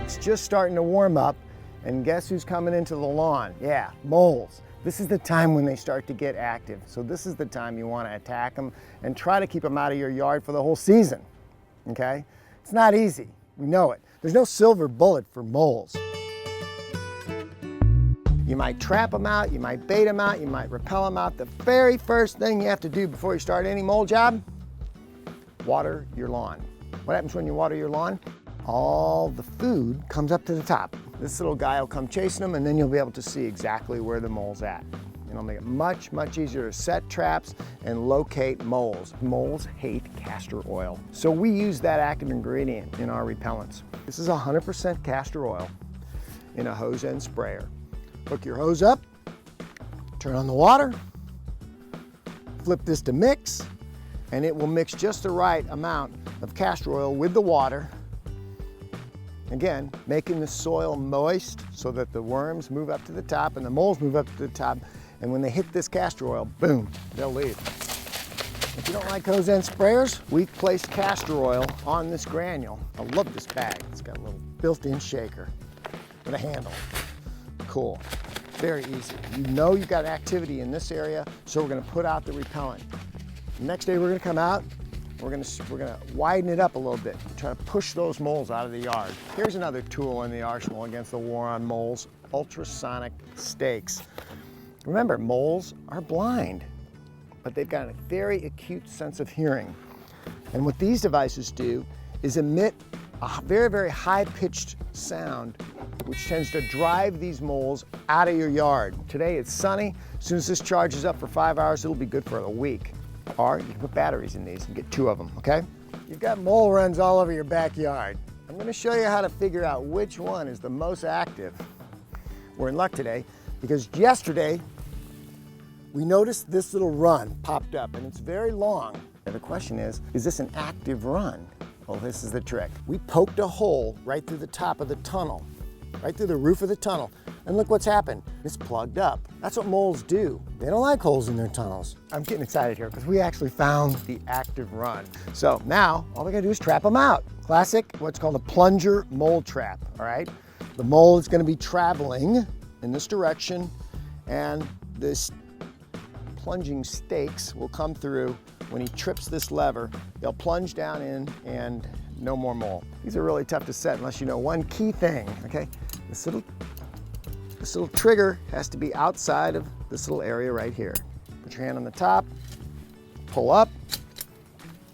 It's just starting to warm up, and guess who's coming into the lawn? Yeah, moles. This is the time when they start to get active. So this is the time you want to attack them and try to keep them out of your yard for the whole season, okay? It's not easy, we know it. There's no silver bullet for moles. You might trap them out, you might bait them out, you might repel them out. The very first thing you have to do before you start any mole job, water your lawn. What happens when you water your lawn? All the food comes up to the top. This little guy will come chasing them, and then you'll be able to see exactly where the mole's at. It'll make it much, much easier to set traps and locate moles. Moles hate castor oil. So we use that active ingredient in our repellents. This is 100% castor oil in a hose end sprayer. Hook your hose up, turn on the water, flip this to mix, and it will mix just the right amount of castor oil with the water. Again, making the soil moist so that the worms move up to the top and the moles move up to the top. And when they hit this castor oil, boom, they'll leave. If you don't like hose end sprayers, we placed castor oil on this granule. I love this bag. It's got a little built-in shaker with a handle. Cool, very easy. You know you've got activity in this area, so we're gonna put out the repellent. The next day we're gonna come out, we're gonna widen it up a little bit, try to push those moles out of the yard. Here's another tool in the arsenal against the war on moles, ultrasonic stakes. Remember, moles are blind, but they've got a very acute sense of hearing. And what these devices do is emit a very, very high-pitched sound, which tends to drive these moles out of your yard. Today it's sunny. As soon as this charges up for 5 hours, it'll be good for a week. Or you can put batteries in these and get 2 of them, okay? You've got mole runs all over your backyard. I'm gonna show you how to figure out which one is the most active. We're in luck today because yesterday we noticed this little run popped up and it's very long. And the question is this an active run? Well, this is the trick. We poked a hole right through the top of the tunnel, right through the roof of the tunnel. And look what's happened. It's plugged up. That's what moles do. They don't like holes in their tunnels. I'm getting excited here because we actually found the active run. So now all we gotta do is trap them out. Classic, what's called a plunger mole trap, all right? The mole is gonna be traveling in this direction, and this plunging stakes will come through. When he trips this lever, they'll plunge down in and no more mole. These are really tough to set unless you know one key thing, okay? This little trigger has to be outside of this little area right here. Put your hand on the top, pull up,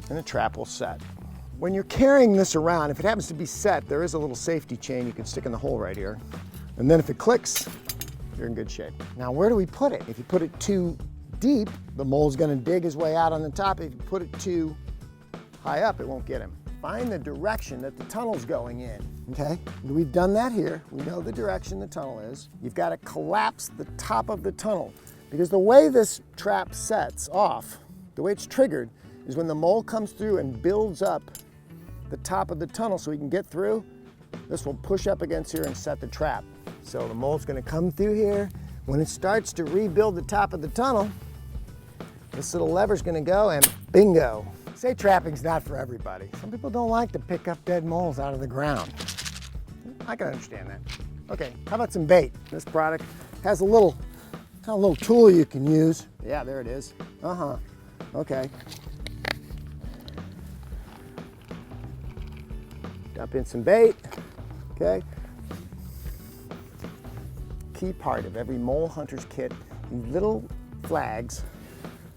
and the trap will set. When you're carrying this around, if it happens to be set, there is a little safety chain you can stick in the hole right here. And then if it clicks, you're in good shape. Now, where do we put it? If you put it too deep, the mole's gonna dig his way out on the top. If you put it too high up, it won't get him. Find the direction that the tunnel's going in, okay? We've done that here. We know the direction the tunnel is. You've got to collapse the top of the tunnel because the way this trap sets off, the way it's triggered, is when the mole comes through and builds up the top of the tunnel so he can get through, this will push up against here and set the trap. So the mole's gonna come through here. When it starts to rebuild the top of the tunnel, this little lever's gonna go and bingo. Say trapping's not for everybody. Some people don't like to pick up dead moles out of the ground. I can understand that. Okay, how about some bait? This product has a little tool you can use. Yeah, there it is. Okay. Dump in some bait, okay? Key part of every mole hunter's kit, these little flags.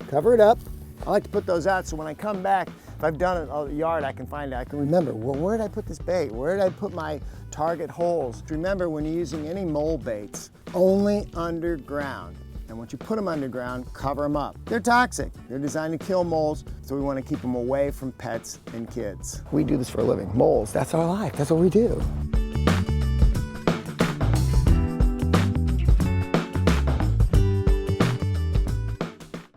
Cover it up. I like to put those out so when I come back, if I've done it a yard, I can remember, well, where did I put this bait? Where did I put my target holes? Remember, when you're using any mole baits, only underground. And once you put them underground, cover them up. They're toxic. They're designed to kill moles, so we want to keep them away from pets and kids. We do this for a living. Moles, that's our life. That's what we do.